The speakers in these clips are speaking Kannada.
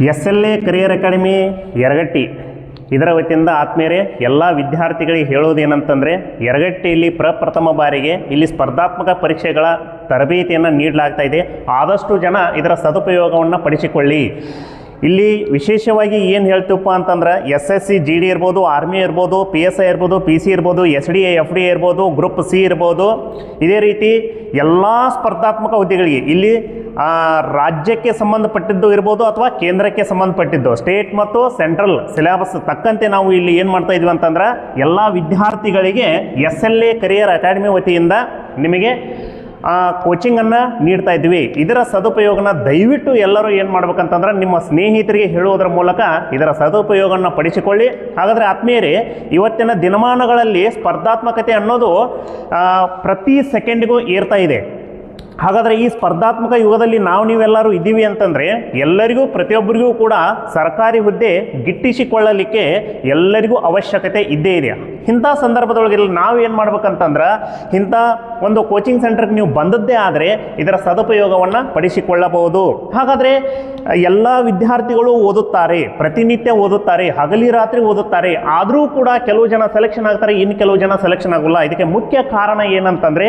SLA ಕರಿಯರ್ ಅಕಾಡೆಮಿ ಯರಗಟ್ಟಿ ಇದರ ವತಿಯಿಂದ ಆತ್ಮೀಯರೇ ಎಲ್ಲ ವಿದ್ಯಾರ್ಥಿಗಳಿಗೆ ಹೇಳೋದೇನಂತಂದರೆ ಯರಗಟ್ಟಿಯಲ್ಲಿ ಪ್ರಪ್ರಥಮ ಬಾರಿಗೆ ಇಲ್ಲಿ ಸ್ಪರ್ಧಾತ್ಮಕ ಪರೀಕ್ಷೆಗಳ ತರಬೇತಿಯನ್ನು ನೀಡಲಾಗ್ತಾ ಇದೆ. ಆದಷ್ಟು ಜನ ಇದರ ಸದುಪಯೋಗವನ್ನು ಪಡಿಸಿಕೊಳ್ಳಿ. ಇಲ್ಲಿ ವಿಶೇಷವಾಗಿ ಏನು ಹೇಳ್ತೀವಪ್ಪ ಅಂತಂದ್ರೆ SSC GD ಇರ್ಬೋದು, ಆರ್ಮಿ ಇರ್ಬೋದು, PSI ಇರ್ಬೋದು, PC ಇರ್ಬೋದು, SDA FDA ಇರ್ಬೋದು, ಗ್ರೂಪ್ C ಇರ್ಬೋದು, ಇದೇ ರೀತಿ ಎಲ್ಲ ಸ್ಪರ್ಧಾತ್ಮಕ ಹುದ್ದೆಗಳಿಗೆ ಇಲ್ಲಿ ರಾಜ್ಯಕ್ಕೆ ಸಂಬಂಧಪಟ್ಟಿದ್ದು ಇರ್ಬೋದು ಅಥವಾ ಕೇಂದ್ರಕ್ಕೆ ಸಂಬಂಧಪಟ್ಟಿದ್ದು ಸ್ಟೇಟ್ ಮತ್ತು ಸೆಂಟ್ರಲ್ ಸಿಲೆಬಸ್ ತಕ್ಕಂತೆ ನಾವು ಇಲ್ಲಿ ಏನು ಮಾಡ್ತಾ ಇದ್ವಿ ಅಂತಂದ್ರೆ ಎಲ್ಲ ವಿದ್ಯಾರ್ಥಿಗಳಿಗೆ SLA ಕರಿಯರ್ ಅಕಾಡೆಮಿ ವತಿಯಿಂದ ನಿಮಗೆ ಕೋಚಿಂಗನ್ನು ನೀಡ್ತಾ ಇದ್ವಿ. ಇದರ ಸದುಪಯೋಗನ ದಯವಿಟ್ಟು ಎಲ್ಲರೂ ಏನು ಮಾಡ್ಬೇಕಂತಂದ್ರೆ ನಿಮ್ಮ ಸ್ನೇಹಿತರಿಗೆ ಹೇಳುವುದರ ಮೂಲಕ ಇದರ ಸದುಪಯೋಗವನ್ನು ಪಡಿಸಿಕೊಳ್ಳಿ. ಹಾಗಾದರೆ ಆತ್ಮೀಯರೇ, ಇವತ್ತಿನ ದಿನಮಾನಗಳಲ್ಲಿ ಸ್ಪರ್ಧಾತ್ಮಕತೆ ಅನ್ನೋದು ಪ್ರತಿ ಸೆಕೆಂಡಿಗೂ ಏರ್ತಾ ಇದೆ. ಹಾಗಾದರೆ ಈ ಸ್ಪರ್ಧಾತ್ಮಕ ಯುಗದಲ್ಲಿ ನೀವೆಲ್ಲರೂ ಇದ್ದೀವಿ ಅಂತಂದರೆ ಎಲ್ಲರಿಗೂ ಪ್ರತಿಯೊಬ್ಬರಿಗೂ ಕೂಡ ಸರ್ಕಾರಿ ಹುದ್ದೆ ಗಿಟ್ಟಿಸಿಕೊಳ್ಳಲಿಕ್ಕೆ ಎಲ್ಲರಿಗೂ ಅವಶ್ಯಕತೆ ಇದ್ದೇ ಇದೆ. ಇಂಥ ಸಂದರ್ಭದೊಳಗೆ ನಾವು ಏನು ಮಾಡ್ಬೇಕಂತಂದ್ರೆ ಇಂಥ ಒಂದು ಕೋಚಿಂಗ್ ಸೆಂಟರ್ಗೆ ನೀವು ಬಂದದ್ದೇ ಆದರೆ ಇದರ ಸದುಪಯೋಗವನ್ನು ಪಡಿಸಿಕೊಳ್ಳಬಹುದು. ಹಾಗಾದರೆ ಎಲ್ಲ ವಿದ್ಯಾರ್ಥಿಗಳು ಓದುತ್ತಾರೆ, ಪ್ರತಿನಿತ್ಯ ಓದುತ್ತಾರೆ, ಹಗಲಿ ರಾತ್ರಿ ಓದುತ್ತಾರೆ. ಆದರೂ ಕೂಡ ಕೆಲವು ಜನ ಸೆಲೆಕ್ಷನ್ ಆಗ್ತಾರೆ, ಇನ್ನು ಕೆಲವು ಜನ ಸೆಲೆಕ್ಷನ್ ಆಗೋಲ್ಲ. ಇದಕ್ಕೆ ಮುಖ್ಯ ಕಾರಣ ಏನಂತಂದರೆ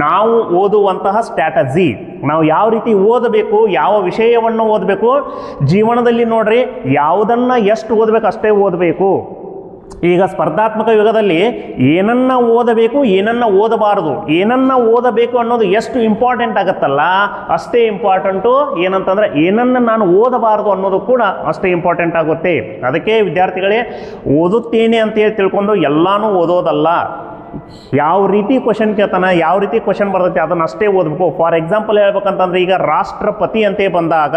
ನಾವು ಓದುವಂತಹ ಸ್ಟ್ರಾಟಜಿ, ನಾವು ಯಾವ ರೀತಿ ಓದಬೇಕು, ಯಾವ ವಿಷಯವನ್ನು ಓದಬೇಕು. ಜೀವನದಲ್ಲಿ ನೋಡ್ರಿ, ಯಾವುದನ್ನು ಎಷ್ಟು ಓದಬೇಕು ಅಷ್ಟೇ ಓದಬೇಕು. ಈಗ ಸ್ಪರ್ಧಾತ್ಮಕ ಯುಗದಲ್ಲಿ ಏನನ್ನ ಓದಬೇಕು, ಏನನ್ನ ಓದಬಾರದು, ಏನನ್ನ ಓದಬೇಕು ಅನ್ನೋದು ಎಷ್ಟು ಇಂಪಾರ್ಟೆಂಟ್ ಆಗುತ್ತಲ್ಲ ಅಷ್ಟೇ ಇಂಪಾರ್ಟೆಂಟು ಏನಂತಂದ್ರೆ ಏನನ್ನ ನಾನು ಓದಬಾರದು ಅನ್ನೋದು ಕೂಡ ಅಷ್ಟೇ ಇಂಪಾರ್ಟೆಂಟ್ ಆಗುತ್ತೆ. ಅದಕ್ಕೆ ವಿದ್ಯಾರ್ಥಿಗಳೇ, ಓದುತ್ತೇನೆ ಅಂತೇಳಿ ತಿಳ್ಕೊಂಡು ಎಲ್ಲಾನು ಓದೋದಲ್ಲ. ಯಾವ ರೀತಿ ಕ್ವಶನ್ ಕೇಳ್ತಾನೆ, ಯಾವ ರೀತಿ ಕ್ವಶನ್ ಬರ್ತೈತೆ ಅದನ್ನು ಅಷ್ಟೇ ಓದಬೇಕು. ಫಾರ್ ಎಕ್ಸಾಂಪಲ್ ಹೇಳ್ಬೇಕಂತಂದ್ರೆ ಈಗ ರಾಷ್ಟ್ರಪತಿ ಅಂತೇ ಬಂದಾಗ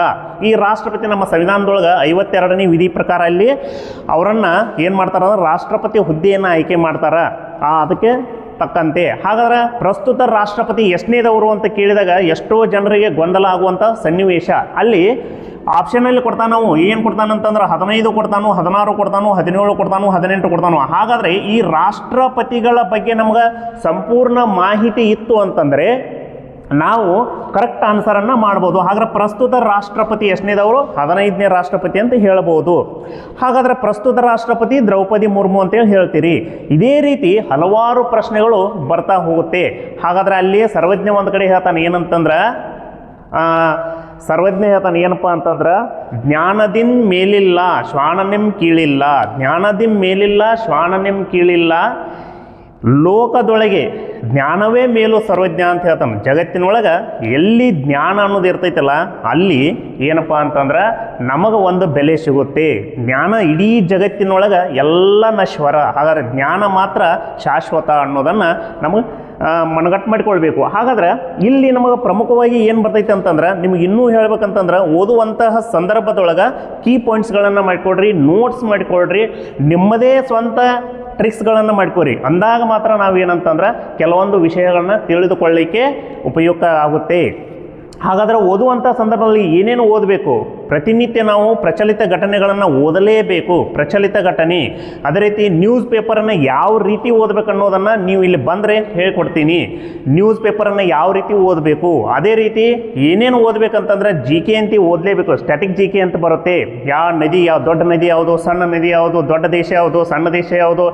ಈ ರಾಷ್ಟ್ರಪತಿ ನಮ್ಮ ಸಂವಿಧಾನದೊಳಗೆ 52ನೇ ವಿಧಿ ಪ್ರಕಾರ ಅಲ್ಲಿ ಅವರನ್ನು ಏನು ಮಾಡ್ತಾರ ಅಂದ್ರೆ ರಾಷ್ಟ್ರಪತಿ ಹುದ್ದೆಯನ್ನು ಆಯ್ಕೆ ಮಾಡ್ತಾರ ಅದಕ್ಕೆ ತಕ್ಕಂತೆ. ಹಾಗಾದ್ರೆ ಪ್ರಸ್ತುತ ರಾಷ್ಟ್ರಪತಿ ಎಷ್ಟನೇದವರು ಅಂತ ಕೇಳಿದಾಗ ಎಷ್ಟೋ ಜನರಿಗೆ ಗೊಂದಲ ಆಗುವಂಥ ಸನ್ನಿವೇಶ. ಅಲ್ಲಿ ಆಪ್ಷನಲ್ಲಿ ಕೊಡ್ತಾನೆ, ನಾವು ಏನು ಕೊಡ್ತಾನಂತಂದ್ರೆ 15 ಕೊಡ್ತಾನು, 16 ಕೊಡ್ತಾನು, 17 ಕೊಡ್ತಾನು, 18 ಕೊಡ್ತಾನು. ಹಾಗಾದರೆ ಈ ರಾಷ್ಟ್ರಪತಿಗಳ ಬಗ್ಗೆ ನಮ್ಗೆ ಸಂಪೂರ್ಣ ಮಾಹಿತಿ ಇತ್ತು ಅಂತಂದರೆ ನಾವು ಕರೆಕ್ಟ್ ಆನ್ಸರನ್ನು ಮಾಡ್ಬೋದು. ಹಾಗಾದ್ರೆ ಪ್ರಸ್ತುತ ರಾಷ್ಟ್ರಪತಿ ಎಷ್ಟನೇದವರು 15ನೇ ರಾಷ್ಟ್ರಪತಿ ಅಂತ ಹೇಳ್ಬೋದು. ಹಾಗಾದರೆ ಪ್ರಸ್ತುತ ರಾಷ್ಟ್ರಪತಿ ದ್ರೌಪದಿ ಮುರ್ಮು ಅಂತೇಳಿ ಹೇಳ್ತೀರಿ. ಇದೇ ರೀತಿ ಹಲವಾರು ಪ್ರಶ್ನೆಗಳು ಬರ್ತಾ ಹೋಗುತ್ತೆ. ಹಾಗಾದರೆ ಅಲ್ಲಿ ಸರ್ವಜ್ಞ ಒಂದು ಕಡೆ ಹೇಳ್ತಾನೆ ಏನಂತಂದ್ರೆ ಸರ್ವಜ್ಞ ಹೇಳ್ತಾನೆ ಏನಪ್ಪ ಅಂತಂದ್ರೆ ಜ್ಞಾನದಿನ್ ಮೇಲಿಲ್ಲ ಶ್ವಾನನೆಂ ಕೀಳಿಲ್ಲ, ಜ್ಞಾನದಿನ್ ಮೇಲಿಲ್ಲ ಶ್ವಾನನೆಂ ಕೀಳಿಲ್ಲ, ಲೋಕದೊಳಗೆ ಜ್ಞಾನವೇ ಮೇಲು ಸರ್ವಜ್ಞ ಅಂತ ಹೇಳ್ತಾನೆ. ಜಗತ್ತಿನೊಳಗೆ ಎಲ್ಲಿ ಜ್ಞಾನ ಅನ್ನೋದು ಇರ್ತೈತಲ್ಲ ಅಲ್ಲಿ ಏನಪ್ಪ ಅಂತಂದ್ರೆ ನಮಗೆ ಒಂದು ಬೆಲೆ ಸಿಗುತ್ತೆ. ಜ್ಞಾನ ಇಡೀ ಜಗತ್ತಿನೊಳಗೆ ಎಲ್ಲ ನಶ್ವರ, ಹಾಗಾದ್ರೆ ಜ್ಞಾನ ಮಾತ್ರ ಶಾಶ್ವತ ಅನ್ನೋದನ್ನು ನಮಗೆ ಮನಗಟ್ಟು ಮಾಡಿಕೊಳ್ಬೇಕು. ಹಾಗಾದ್ರೆ ಇಲ್ಲಿ ನಮಗೆ ಪ್ರಮುಖವಾಗಿ ಏನು ಬರ್ತೈತೆ ಅಂತಂದ್ರೆ ನಿಮ್ಗೆ ಇನ್ನೂ ಹೇಳ್ಬೇಕಂತಂದ್ರೆ ಓದುವಂತಹ ಸಂದರ್ಭದೊಳಗೆ ಕೀ ಪಾಯಿಂಟ್ಸ್ಗಳನ್ನು ಮಾಡಿಕೊಡ್ರಿ, ನೋಟ್ಸ್ ಮಾಡಿಕೊಡ್ರಿ, ನಿಮ್ಮದೇ ಸ್ವಂತ ಟ್ರಿಕ್ಸ್ಗಳನ್ನು ಮಾಡ್ಕೊರಿ. ಅಂದಾಗ ಮಾತ್ರ ನಾವೇನಂತಂದ್ರೆ ಕೆಲವೊಂದು ವಿಷಯಗಳನ್ನ ತಿಳಿದುಕೊಳ್ಳಲಿಕ್ಕೆ ಉಪಯುಕ್ತ ಆಗುತ್ತೆ. ಹಾಗಾದರೆ ಓದುವಂಥ ಸಂದರ್ಭದಲ್ಲಿ ಏನೇನು ಓದಬೇಕು? ಪ್ರತಿನಿತ್ಯ ನಾವು ಪ್ರಚಲಿತ ಘಟನೆಗಳನ್ನು ಓದಲೇಬೇಕು. ಪ್ರಚಲಿತ ಘಟನೆ, ಅದೇ ರೀತಿ ನ್ಯೂಸ್ ಪೇಪರನ್ನು ಯಾವ ರೀತಿ ಓದಬೇಕು ಅನ್ನೋದನ್ನು ನೀವು ಇಲ್ಲಿ ಬಂದರೆ ಹೇಳ್ಕೊಡ್ತೀನಿ. ನ್ಯೂಸ್ ಪೇಪರನ್ನು ಯಾವ ರೀತಿ ಓದಬೇಕು, ಅದೇ ರೀತಿ ಏನೇನು ಓದಬೇಕಂತಂದ್ರೆ GK ಅಂತ ಓದಲೇಬೇಕು. ಸ್ಟ್ಯಾಟಿಕ್ GK ಅಂತ ಬರುತ್ತೆ. ಯಾವ ನದಿ, ಯಾವ ದೊಡ್ಡ ನದಿ ಯಾವುದು, ಸಣ್ಣ ನದಿ ಯಾವುದು, ದೊಡ್ಡ ದೇಶ ಯಾವುದು, ಸಣ್ಣ ದೇಶ ಯಾವುದು,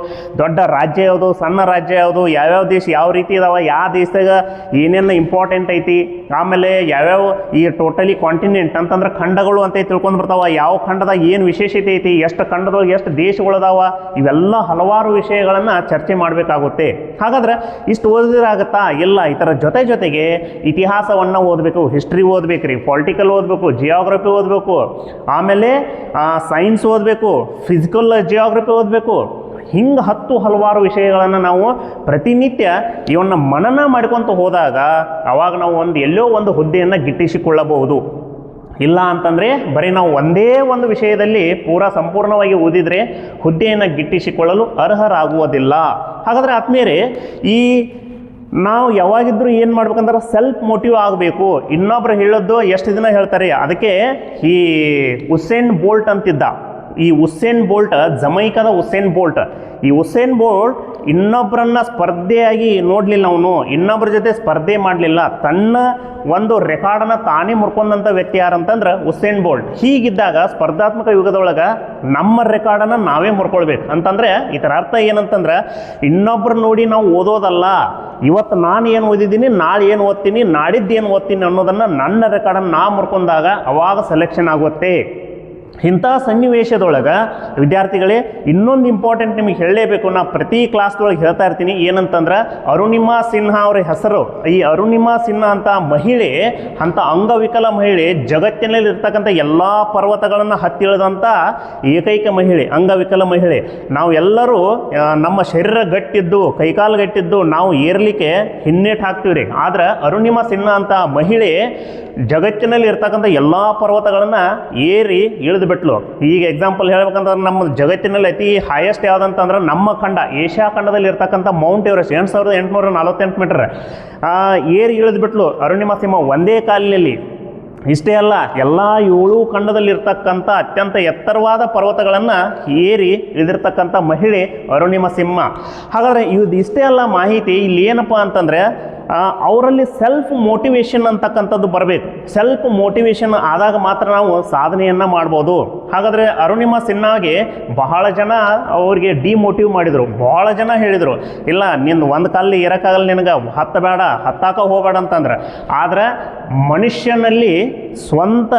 ದೊಡ್ಡ ರಾಜ್ಯ ಯಾವುದು, ಸಣ್ಣ ರಾಜ್ಯ ಯಾವುದು, ಯಾವ್ಯಾವ ದೇಶ ಯಾವ ರೀತಿ ಇದಾವೆ, ಯಾವ ದೇಶದಾಗ ಏನೇನು ಇಂಪಾರ್ಟೆಂಟ್ ಐತಿ, ಆಮೇಲೆ ಯಾವ್ಯಾವ ಈ ಟೋಟಲಿ ಕಾಂಟಿನೆಂಟ್ ಅಂತಂದ್ರೆ ಖಂಡಗಳು ಅಂತ ತಿಳ್ಕೊಂಡು ಬರ್ತಾವ, ಯಾವ ಖಂಡದಾಗ ಏನು ವಿಶೇಷತೆ ಐತಿ, ಎಷ್ಟು ಖಂಡದೊಳಗೆ ಎಷ್ಟು ದೇಶಗಳದಾವ, ಇವೆಲ್ಲ ಹಲವಾರು ವಿಷಯಗಳನ್ನು ಚರ್ಚೆ ಮಾಡಬೇಕಾಗುತ್ತೆ. ಹಾಗಾದ್ರೆ ಇಷ್ಟು ಓದಿದ್ರಾಗತ್ತಾ? ಇಲ್ಲ. ಇದರ ಜೊತೆಗೆ ಇತಿಹಾಸವನ್ನು ಓದಬೇಕು, ಹಿಸ್ಟ್ರಿ ಓದಬೇಕ್ರಿ, ಪೊಲಿಟಿಕಲ್ ಓದಬೇಕು, ಜಿಯೋಗ್ರಫಿ ಓದಬೇಕು, ಆಮೇಲೆ ಸೈನ್ಸ್ ಓದಬೇಕು, ಫಿಸಿಕಲ್ ಜಿಯೋಗ್ರಫಿ ಓದಬೇಕು. ಹಿಂಗೆ ಹಲವಾರು ವಿಷಯಗಳನ್ನು ನಾವು ಪ್ರತಿನಿತ್ಯ ಇವನ್ನ ಮನನ ಮಾಡ್ಕೊತ ಹೋದಾಗ ಅವಾಗ ನಾವು ಎಲ್ಲೋ ಒಂದು ಹುದ್ದೆಯನ್ನು ಗಿಟ್ಟಿಸಿಕೊಳ್ಳಬಹುದು. ಇಲ್ಲ ಅಂತಂದರೆ ಬರೀ ನಾವು ಒಂದೇ ಒಂದು ವಿಷಯದಲ್ಲಿ ಸಂಪೂರ್ಣವಾಗಿ ಓದಿದರೆ ಹುದ್ದೆಯನ್ನು ಗಿಟ್ಟಿಸಿಕೊಳ್ಳಲು ಅರ್ಹರಾಗುವುದಿಲ್ಲ. ಹಾಗಾದರೆ ಆತ್ಮೀಯರೇ, ಈ ನಾವು ಯಾವಾಗಿದ್ರೂ ಏನು ಮಾಡ್ಬೇಕಂದ್ರೆ ಸೆಲ್ಫ್ ಮೋಟಿವ್ ಆಗಬೇಕು. ಇನ್ನೊಬ್ರು ಹೇಳೋದು ಎಷ್ಟು ದಿನ ಹೇಳ್ತಾರೆ. ಅದಕ್ಕೆ ಈ ಉಸೇನ್ ಬೋಲ್ಟ್ ಅಂತಿದ್ದ, ಈ ಉಸೇನ್ ಬೋಲ್ಟ್, ಜಮೈಕಾದ ಉಸೇನ್ ಬೋಲ್ಟ್, ಈ ಉಸೇನ್ ಬೋಲ್ಟ್ ಇನ್ನೊಬ್ಬರನ್ನ ಸ್ಪರ್ಧೆಯಾಗಿ ನೋಡಲಿಲ್ಲ, ಅವನು ಇನ್ನೊಬ್ಬರ ಜೊತೆ ಸ್ಪರ್ಧೆ ಮಾಡಲಿಲ್ಲ, ತನ್ನ ಒಂದು ರೆಕಾರ್ಡನ್ನು ತಾನೇ ಮುರ್ಕೊಂಡಂಥ ವ್ಯಕ್ತಿ ಯಾರಂತಂದ್ರೆ ಉಸೇನ್ ಬೋಲ್ಟ್. ಹೀಗಿದ್ದಾಗ ಸ್ಪರ್ಧಾತ್ಮಕ ಯುಗದೊಳಗೆ ನಮ್ಮ ರೆಕಾರ್ಡನ್ನು ನಾವೇ ಮುರ್ಕೊಳ್ಬೇಕು ಅಂತಂದರೆ ಇದರ ಅರ್ಥ ಏನಂತಂದ್ರೆ ಇನ್ನೊಬ್ಬರು ನೋಡಿ ನಾವು ಓದೋದಲ್ಲ, ಇವತ್ತು ನಾನು ಏನು ಓದಿದ್ದೀನಿ, ನಾಳೆ ಏನು ಓದ್ತೀನಿ, ನಾಡಿದ್ದು ಏನು ಓದ್ತೀನಿ ಅನ್ನೋದನ್ನು ನನ್ನ ರೆಕಾರ್ಡನ್ನು ನಾ ಮುರ್ಕೊಂಡಾಗ ಅವಾಗ ಸೆಲೆಕ್ಷನ್ ಆಗುತ್ತೆ. ಇಂಥ ಸನ್ನಿವೇಶದೊಳಗೆ ವಿದ್ಯಾರ್ಥಿಗಳೇ ಇನ್ನೊಂದು ಇಂಪಾರ್ಟೆಂಟ್ ನಿಮಗೆ ಹೇಳಲೇಬೇಕು, ನಾ ಪ್ರತಿ ಕ್ಲಾಸ್ದೊಳಗೆ ಹೇಳ್ತಾ ಇರ್ತೀನಿ. ಏನಂತಂದ್ರೆ ಅರುಣಿಮಾ ಸಿನ್ಹಾ ಅವರ ಹೆಸರು, ಈ ಅರುಣಿಮಾ ಸಿನ್ಹಾ ಅಂತ ಮಹಿಳೆ, ಅಂಥ ಅಂಗವಿಕಲ ಮಹಿಳೆ, ಜಗತ್ತಿನಲ್ಲಿ ಇರ್ತಕ್ಕಂಥ ಎಲ್ಲ ಪರ್ವತಗಳನ್ನು ಹತ್ತಿಳಿದಂಥ ಏಕೈಕ ಮಹಿಳೆ, ಅಂಗವಿಕಲ ಮಹಿಳೆ. ನಾವು ಎಲ್ಲರೂ ನಮ್ಮ ಶರೀರ ಗಟ್ಟಿದ್ದು, ಕೈಕಾಲು ಗಟ್ಟಿದ್ದು ನಾವು ಏರ್ಲಿಕ್ಕೆ ಹಿನ್ನೆಟ್ಟು ಹಾಕ್ತೀವಿ ರೀ. ಆದ್ರೆ ಅರುಣಿಮಾ ಸಿನ್ಹಾ ಅಂತ ಮಹಿಳೆ ಜಗತ್ತಿನಲ್ಲಿ ಇರ್ತಕ್ಕಂಥ ಎಲ್ಲ ಪರ್ವತಗಳನ್ನು ಏರಿ ಇಳಿದು ಬಿಟ್ಲು. ಈಗ ಎಕ್ಸಾಂಪಲ್ ಹೇಳ್ಬೇಕಂತಂದ್ರೆ ನಮ್ಮ ಜಗತ್ತಿನಲ್ಲಿ ಅತಿ ಹೈಯೆಸ್ಟ್ ಯಾವುದಂತಂದ್ರೆ ನಮ್ಮ ಖಂಡ, ಏಷ್ಯಾ ಖಂಡದಲ್ಲಿ ಇರ್ತಕ್ಕಂಥ ಮೌಂಟ್ ಎವರೆಸ್ಟ್ 8848 ಮೀಟರ್ ಏರಿ ಇಳಿದು ಬಿಟ್ಲು ಅರುಣಿಮಾ ಸಿನ್ಹಾ ಒಂದೇ ಕಾಲಿನಲ್ಲಿ. ಇಷ್ಟೇ ಅಲ್ಲ, ಎಲ್ಲ 7 ಖಂಡದಲ್ಲಿರ್ತಕ್ಕಂಥ ಅತ್ಯಂತ ಎತ್ತರವಾದ ಪರ್ವತಗಳನ್ನು ಏರಿ ಇಳಿದಿರ್ತಕ್ಕಂಥ ಮಹಿಳೆ ಅರುಣಿಮಾ ಸಿನ್ಹಾ. ಹಾಗಾದರೆ ಇಷ್ಟೇ ಅಲ್ಲ ಮಾಹಿತಿ, ಇಲ್ಲಿ ಏನಪ್ಪ ಅಂತಂದರೆ ಅವರಲ್ಲಿ ಸೆಲ್ಫ್ ಮೋಟಿವೇಶನ್ ಅಂತಕ್ಕಂಥದ್ದು ಬರಬೇಕು. ಸೆಲ್ಫ್ ಮೋಟಿವೇಶನ್ ಆದಾಗ ಮಾತ್ರ ನಾವು ಸಾಧನೆಯನ್ನು ಮಾಡ್ಬೋದು. ಹಾಗಾದರೆ ಅರುಣಿಮಾ ಸಿನ್ಹಾಗೆ ಬಹಳ ಜನ ಅವ್ರಿಗೆ ಡಿಮೋಟಿವ್ ಮಾಡಿದರು, ಬಹಳ ಜನ ಹೇಳಿದರು, ಇಲ್ಲ ನಿಂದು ಒಂದು ಕಾಲಲ್ಲಿ ಇರೋಕ್ಕಾಗಲ್ಲ, ನಿನಗೆ ಹತ್ತಬೇಡ, ಹತ್ತಾಕ ಹೋಗಬೇಡ ಅಂತಂದ್ರೆ. ಆದರೆ ಮನುಷ್ಯನಲ್ಲಿ ಸ್ವಂತ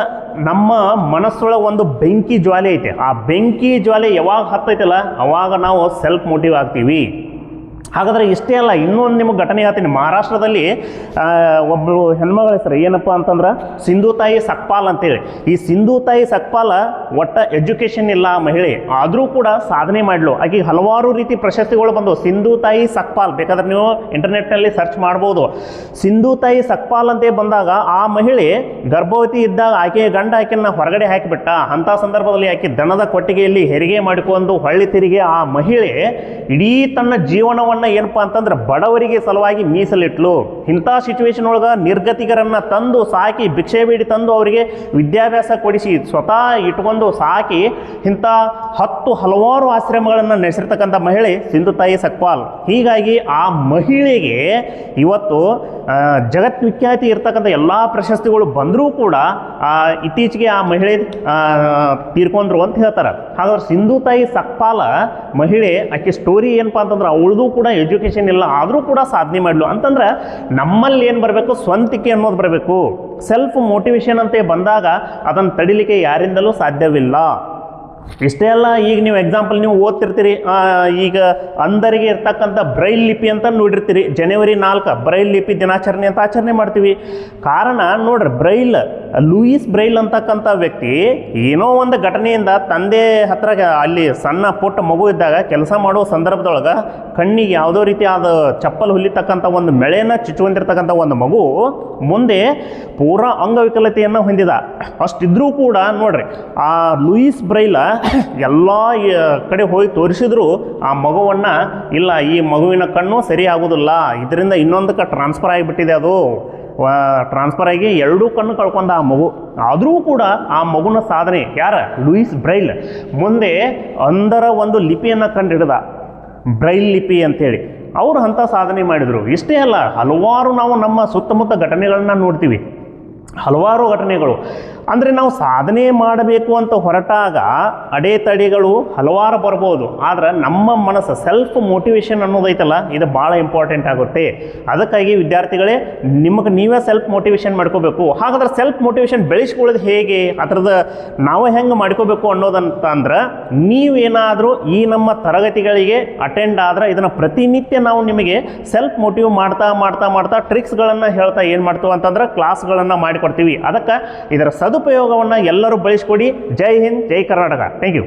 ನಮ್ಮ ಮನಸ್ಸೊಳಗೆ ಒಂದು ಬೆಂಕಿ ಜ್ವಾಲೆ ಐತೆ. ಆ ಬೆಂಕಿ ಜ್ವಾಲೆ ಯಾವಾಗ ಹತ್ತೈತಲ್ಲ ಅವಾಗ ನಾವು ಸೆಲ್ಫ್ ಮೋಟಿವ್ ಆಗ್ತೀವಿ. ಹಾಗಾದರೆ ಇಷ್ಟೇ ಅಲ್ಲ, ಇನ್ನೊಂದು ನಿಮಗೆ ಘಟನೆ ಹೇಳ್ತೀನಿ. ಮಹಾರಾಷ್ಟ್ರದಲ್ಲಿ ಒಬ್ಬರು ಹೆಣ್ಮಗಳ ಹೆಸರು ಏನಪ್ಪ ಅಂತಂದ್ರೆ ಸಿಂಧೂತಾಯಿ ಸಕ್ಪಾಲ್ ಅಂತೇಳಿ. ಈ ಸಿಂಧೂತಾಯಿ ಸಕ್ಪಾಲ ಒಟ್ಟ ಎಜುಕೇಷನ್ ಇಲ್ಲ ಮಹಿಳೆ, ಆದರೂ ಕೂಡ ಸಾಧನೆ ಮಾಡಲು. ಆಕೆ ಹಲವಾರು ರೀತಿ ಪ್ರಶಸ್ತಿಗಳು ಬಂದವು. ಸಿಂಧೂತಾಯಿ ಸಕ್ಪಾಲ್ ಬೇಕಾದ್ರೆ ನೀವು ಇಂಟರ್ನೆಟ್ನಲ್ಲಿ ಸರ್ಚ್ ಮಾಡ್ಬೋದು. ಸಿಂಧೂತಾಯಿ ಸಕ್ಪಾಲ್ ಅಂತೇ ಬಂದಾಗ ಆ ಮಹಿಳೆ ಗರ್ಭವತಿ ಇದ್ದಾಗ ಆಕೆಯ ಗಂಡ ಆಕೆಯನ್ನು ಹೊರಗಡೆ ಹಾಕಿಬಿಟ್ಟ. ಅಂಥ ಸಂದರ್ಭದಲ್ಲಿ ಆಕೆ ದನದ ಕೊಟ್ಟಿಗೆಯಲ್ಲಿ ಹೆರಿಗೆ ಮಾಡಿಕೊಂಡು ಹೊಳ್ಳಿ ತಿರುಗಿ ಆ ಮಹಿಳೆ ಇಡೀ ತನ್ನ ಜೀವನವನ್ನು ಏನಪ್ಪಾ ಅಂತಂದ್ರೆ ಬಡವರಿಗೆ ಸಲುವಾಗಿ ಮೀಸಲಿಟ್ಲು. ಇಂಥ ಸಿಚುವೇಶನ್ ಒಳಗೆ ನಿರ್ಗತಿಕರನ್ನ ತಂದು ಸಾಕಿ, ಭಿಕ್ಷೆ ಬೇಡಿ ತಂದು ಅವರಿಗೆ ವಿದ್ಯಾಭ್ಯಾಸ ಕೊಡಿಸಿ ಸ್ವತಃ ಇಟ್ಕೊಂಡು ಸಾಕಿ ಇಂಥ ಹಲವಾರು ಆಶ್ರಮಗಳನ್ನು ನಡೆಸಿರ್ತಕ್ಕಂಥ ಮಹಿಳೆ ಸಿಂಧೂತಾಯಿ ಸಕ್ಪಾಲ್. ಹೀಗಾಗಿ ಆ ಮಹಿಳೆಗೆ ಇವತ್ತು ಜಗತ್ವಿಖ್ಯಾತಿ ಇರ್ತಕ್ಕಂಥ ಎಲ್ಲ ಪ್ರಶಸ್ತಿಗಳು ಬಂದರೂ ಕೂಡ ಇತ್ತೀಚೆಗೆ ಆ ಮಹಿಳೆ ತೀರ್ಕೊಂಡ್ರು ಅಂತ ಹೇಳ್ತಾರೆ. ಹಾಗಾದ್ರೆ ಸಿಂಧೂತಾಯಿ ಸಕ್ಪಾಲ ಮಹಿಳೆ ಆಕೆ ಸ್ಟೋರಿ ಏನಪ್ಪಾ ಅಂತಂದ್ರೆ ಅವಳದು ಕೂಡ ಎಜುಕೇಷನ್ ಇಲ್ಲ, ಆದರೂ ಕೂಡ ಸಾಧನೆ ಮಾಡಲು ಅಂತಂದ್ರೆ ನಮ್ಮಲ್ಲಿ ಏನು ಬರಬೇಕು, ಸ್ವಂತಿಕೆ ಅನ್ನೋದು ಬರಬೇಕು. ಸೆಲ್ಫ್ ಮೋಟಿವೇಶನ್ ಅಂತ ಬಂದಾಗ ಅದನ್ನು ತಡಿಲಿಕ್ಕೆ ಯಾರಿಂದಲೂ ಸಾಧ್ಯವಿಲ್ಲ. ಇಷ್ಟೇ ಅಲ್ಲ, ಈಗ ನೀವು ಎಕ್ಸಾಂಪಲ್ ನೀವು ಓದ್ತಿರ್ತೀರಿ, ಈಗ ಅಂಧರಿಗೆ ಇರ್ತಕ್ಕಂಥ ಬ್ರೈಲ್ ಲಿಪಿ ಅಂತ ನೋಡಿರ್ತೀರಿ. ಜನವರಿ 4 ಬ್ರೈಲ್ ಲಿಪಿ ದಿನಾಚರಣೆ ಅಂತ ಆಚರಣೆ ಮಾಡ್ತೀವಿ. ಕಾರಣ ನೋಡ್ರಿ, ಲೂಯಿಸ್ ಬ್ರೈಲ್ ಅಂತಕ್ಕಂಥ ವ್ಯಕ್ತಿ ಏನೋ ಒಂದು ಘಟನೆಯಿಂದ ತಂದೆ ಹತ್ರ ಅಲ್ಲಿ ಸಣ್ಣ ಪುಟ್ಟ ಮಗು ಇದ್ದಾಗ ಕೆಲಸ ಮಾಡೋ ಸಂದರ್ಭದೊಳಗೆ ಕಣ್ಣಿಗೆ ಯಾವುದೋ ರೀತಿ ಆದ ಚಪ್ಪಲ್ ಹುಲಿತಕ್ಕಂಥ ಒಂದು ಮೆಳೆನ ಚುಚ್ಚುಕೊಂಡಿರ್ತಕ್ಕಂಥ ಒಂದು ಮಗು ಮುಂದೆ ಪೂರಾ ಅಂಗವಿಕಲತೆಯನ್ನು ಹೊಂದಿದ. ಅಷ್ಟಿದ್ರೂ ಕೂಡ ನೋಡ್ರಿ, ಆ ಲೂಯಿಸ್ ಬ್ರೈಲ ಎಲ್ಲ ಕಡೆ ಹೋಗಿ ತೋರಿಸಿದ್ರು ಆ ಮಗುವನ್ನು, ಇಲ್ಲ ಈ ಮಗುವಿನ ಕಣ್ಣು ಸರಿ ಆಗೋದಿಲ್ಲ, ಇದರಿಂದ ಇನ್ನೊಂದಕ್ಕೆ ಟ್ರಾನ್ಸ್ಫರ್ ಆಗಿಬಿಟ್ಟಿದೆ, ಅದು ಟ್ರಾನ್ಸ್ಫರ್ ಆಗಿ 2 ಕಣ್ಣು ಕಳ್ಕೊಂಡ ಆ ಮಗು. ಆದರೂ ಕೂಡ ಆ ಮಗುನ ಸಾಧನೆ ಲೂಯಿಸ್ ಬ್ರೈಲ್ ಮುಂದೆ ಅಂಧರ ಒಂದು ಲಿಪಿಯನ್ನು ಕಂಡುಹಿಡಿದ, ಬ್ರೈಲ್ ಲಿಪಿ ಅಂತೇಳಿ. ಅವರು ಅಂಥ ಸಾಧನೆ ಮಾಡಿದರು. ಇಷ್ಟೇ ಅಲ್ಲ, ಹಲವಾರು ನಾವು ನಮ್ಮ ಸುತ್ತಮುತ್ತ ಘಟನೆಗಳನ್ನ ನೋಡ್ತೀವಿ, ಹಲವಾರು ಘಟನೆಗಳು. ಅಂದರೆ ನಾವು ಸಾಧನೆ ಮಾಡಬೇಕು ಅಂತ ಹೊರಟಾಗ ಅಡೆತಡೆಗಳು ಹಲವಾರು ಬರ್ಬೋದು, ಆದರೆ ನಮ್ಮ ಮನಸ್ಸು ಸೆಲ್ಫ್ ಮೋಟಿವೇಶನ್ ಅನ್ನೋದೈತಲ್ಲ, ಇದು ಭಾಳ ಇಂಪಾರ್ಟೆಂಟ್ ಆಗುತ್ತೆ. ಅದಕ್ಕಾಗಿ ವಿದ್ಯಾರ್ಥಿಗಳೇ ನಿಮಗೆ ನೀವೇ ಸೆಲ್ಫ್ ಮೋಟಿವೇಶನ್ ಮಾಡ್ಕೋಬೇಕು. ಹಾಗಾದ್ರೆ ಸೆಲ್ಫ್ ಮೋಟಿವೇಶನ್ ಬೆಳೆಸ್ಕೊಳ್ಳೋದು ಹೇಗೆ, ಅದರದ ನಾವು ಹೆಂಗೆ ಮಾಡ್ಕೋಬೇಕು ಅನ್ನೋದಂತ ಅಂದ್ರೆ, ನೀವೇನಾದರೂ ಈ ನಮ್ಮ ತರಗತಿಗಳಿಗೆ ಅಟೆಂಡ್ ಆದ್ರೆ ಇದನ್ನು ಪ್ರತಿನಿತ್ಯ ನಾವು ನಿಮಗೆ ಸೆಲ್ಫ್ ಮೋಟಿವ್ ಮಾಡ್ತಾ ಟ್ರಿಕ್ಸ್ಗಳನ್ನು ಹೇಳ್ತಾ ಏನು ಮಾಡ್ತೀವಿ ಅಂತಂದ್ರೆ ಕ್ಲಾಸ್ಗಳನ್ನು ಮಾಡಿಕೊಡ್ತೀವಿ. ಅದಕ್ಕೆ ಇದರ ಸದುಪಯೋಗವನ್ನು ಎಲ್ಲರೂ ಬಳಸ್ಕೊಡಿ. ಜೈ ಹಿಂದ್, ಜೈ ಕರ್ನಾಟಕ. Thank you.